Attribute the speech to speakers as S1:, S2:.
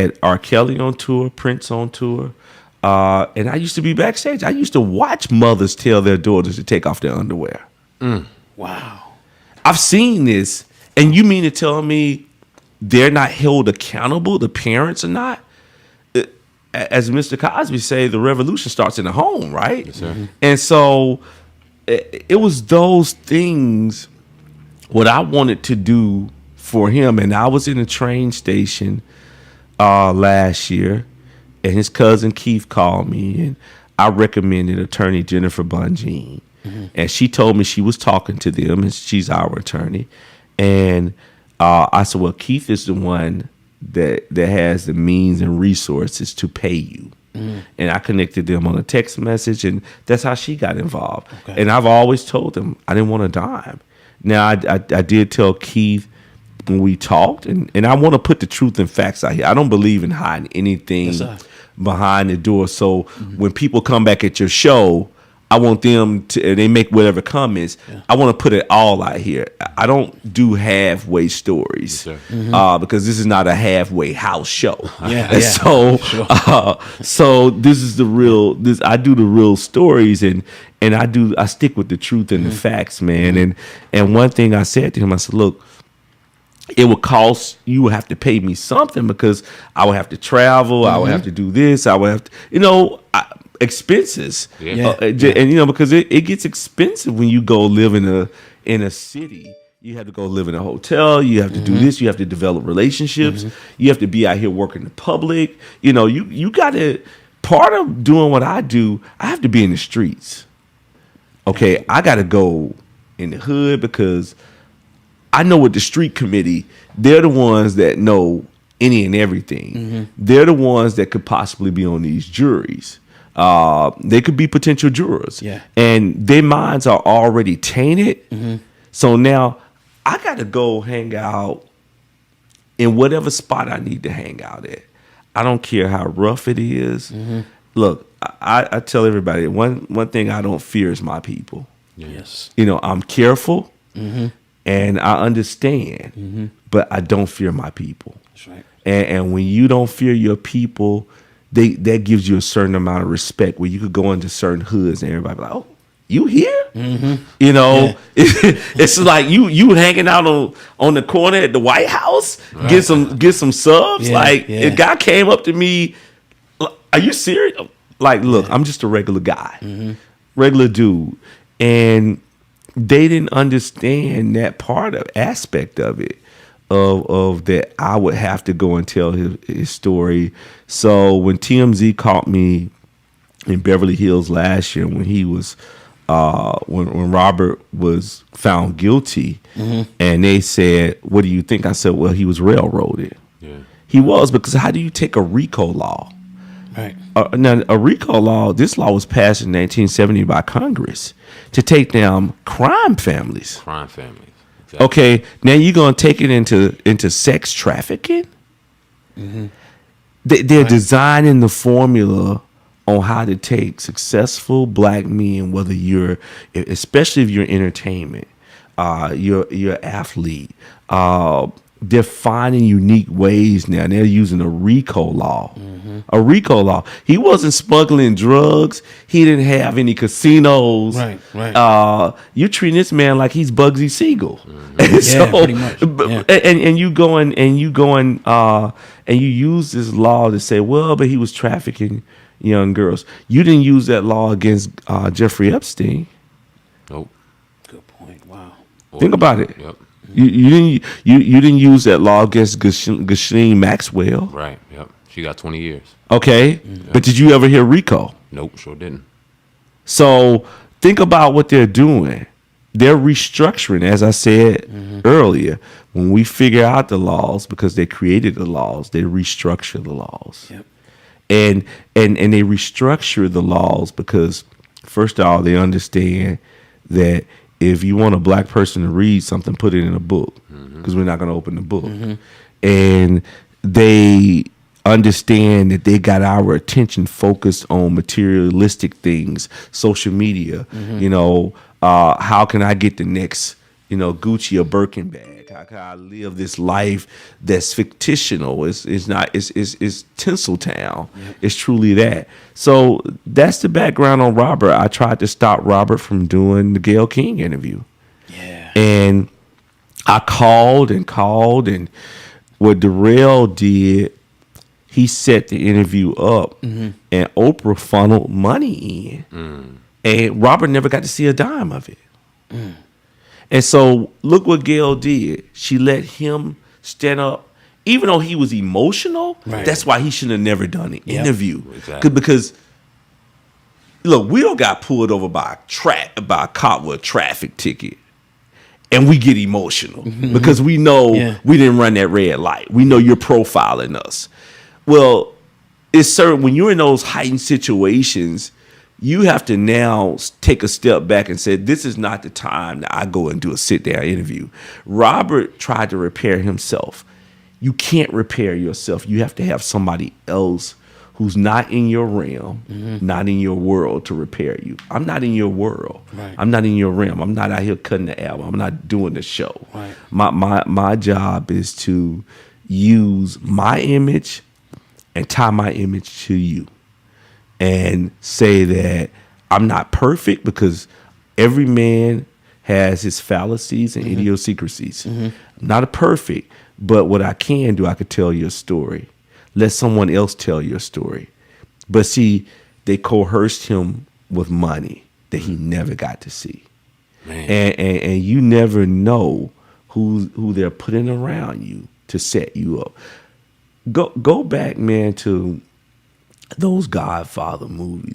S1: had Rkelly on tour, Prince on tour. And I used to be backstage. I used to watch mothers tell their daughters to take off their underwear.
S2: Wow.
S1: I've seen this. And you mean to tell me they're not held accountable? The parents are not? As Mr. Cosby say, the revolution starts in the home, right?
S3: Yes, sir.
S1: And so it was those things what I wanted to do for him. And I was in a train station last year, and his cousin Keith called me, and I recommended attorney Jennifer Bonjean. And she told me she was talking to them, and she's our attorney. And I said, well, Keith is the one that has the means and resources to pay you. And I connected them on a text message, and that's how she got involved. Okay. And I've always told them I didn't want a dime. Now, I did tell Keith when we talked, and I want to put the truth and facts out here. I don't believe in hiding anything behind the door. So when people come back at your show, I want them to, they make whatever comments. Yeah. I want to put it all out here. I don't do halfway stories because this is not a halfway house show. So this is the real. I do the real stories, and I stick with the truth and the facts, man. And one thing I said to him, I said, look, it would cost, you would have to pay me something because I would have to travel, I would have to do this, I would have to, expenses. And because it gets expensive when you go live in a city. You have to go live in a hotel, you have to do this, you have to develop relationships, you have to be out here working in public. You got to, part of doing what I do, I have to be in the streets. Okay, I got to go in the hood because I know what the street committee, they're the ones that know any and everything. They're the ones that could possibly be on these juries. They could be potential jurors. And their minds are already tainted. So now I got to go hang out in whatever spot I need to hang out at. I don't care how rough it is. Look, I tell everybody, one thing I don't fear is my people.
S2: Yes.
S1: I'm careful. And I understand, but I don't fear my people.
S2: That's right. And
S1: when you don't fear your people, that gives you a certain amount of respect where you could go into certain hoods and everybody be like, oh, you here? It's like you hanging out on the corner at the White House, get some subs. A guy came up to me, are you serious? Like, look, I'm just a regular guy, regular dude. And they didn't understand that aspect of it, of that I would have to go and tell his story. So when TMZ caught me in Beverly Hills last year, when he was, when Robert was found guilty, and they said, "What do you think?" I said, "Well, he was railroaded." He was, because how do you take a RICO law?
S2: Right.
S1: Now, a RICO law, this law was passed in 1970 by Congress to take down crime families.
S3: Exactly.
S1: Okay, now you're going to take it into sex trafficking? They're designing the formula on how to take successful black men, whether especially if you're entertainment, you're an athlete, they're finding unique ways now. They're using a RICO law. A RICO law. He wasn't smuggling drugs. He didn't have any casinos.
S2: Right.
S1: You're treating this man like he's Bugsy Siegel.
S2: Pretty much.
S1: And you going and you use this law to say, well, but he was trafficking young girls. You didn't use that law against Jeffrey Epstein.
S3: Nope.
S2: Good point. Wow.
S1: Think about it.
S3: Yep.
S1: You didn't use that law against Ghislaine Maxwell.
S3: Right. Yep. She got 20 years.
S1: Okay. But did you ever hear RICO?
S3: Nope. Sure didn't.
S1: So think about what they're doing. They're restructuring, as I said earlier. When we figure out the laws, because they created the laws, they restructure the laws.
S2: Yep.
S1: And they restructure the laws because, first of all, they understand that if you want a black person to read something, put it in a book, because we're not going to open the book. And they understand that they got our attention focused on materialistic things, social media. How can I get the next, Gucci or Birkin bag? I live this life that's fictional. It's not. It's Tinseltown.
S2: Yep.
S1: It's truly that. So that's the background on Robert. I tried to stop Robert from doing the Gayle King interview.
S2: Yeah.
S1: And I called, and what Darrell did, he set the interview up, and Oprah funneled money in. And Robert never got to see a dime of it. And so look what Gayle did. She let him stand up. Even though he was emotional,
S2: Right.
S1: that's why he should have never done an interview.
S3: Exactly.
S1: Because look, we don't got pulled over by a cop with a traffic ticket. And we get emotional because we know we didn't run that red light. We know you're profiling us. Well, it's certain when you're in those heightened situations, you have to now take a step back and say, this is not the time that I go and do a sit-down interview. Robert tried to repair himself. You can't repair yourself. You have to have somebody else who's not in your realm, not in your world to repair you. I'm not in your world.
S2: Right.
S1: I'm not in your realm. I'm not out here cutting the album. I'm not doing the show.
S2: Right.
S1: My job is to use my image and tie my image to you and say that I'm not perfect because every man has his fallacies and idiosyncrasies. I'm not perfect, but what I can do, I could tell your story. Let someone else tell your story. But see, they coerced him with money that he never got to see.
S3: Man.
S1: And you never know who they're putting around you to set you up. Go back, man, to those Godfather movies.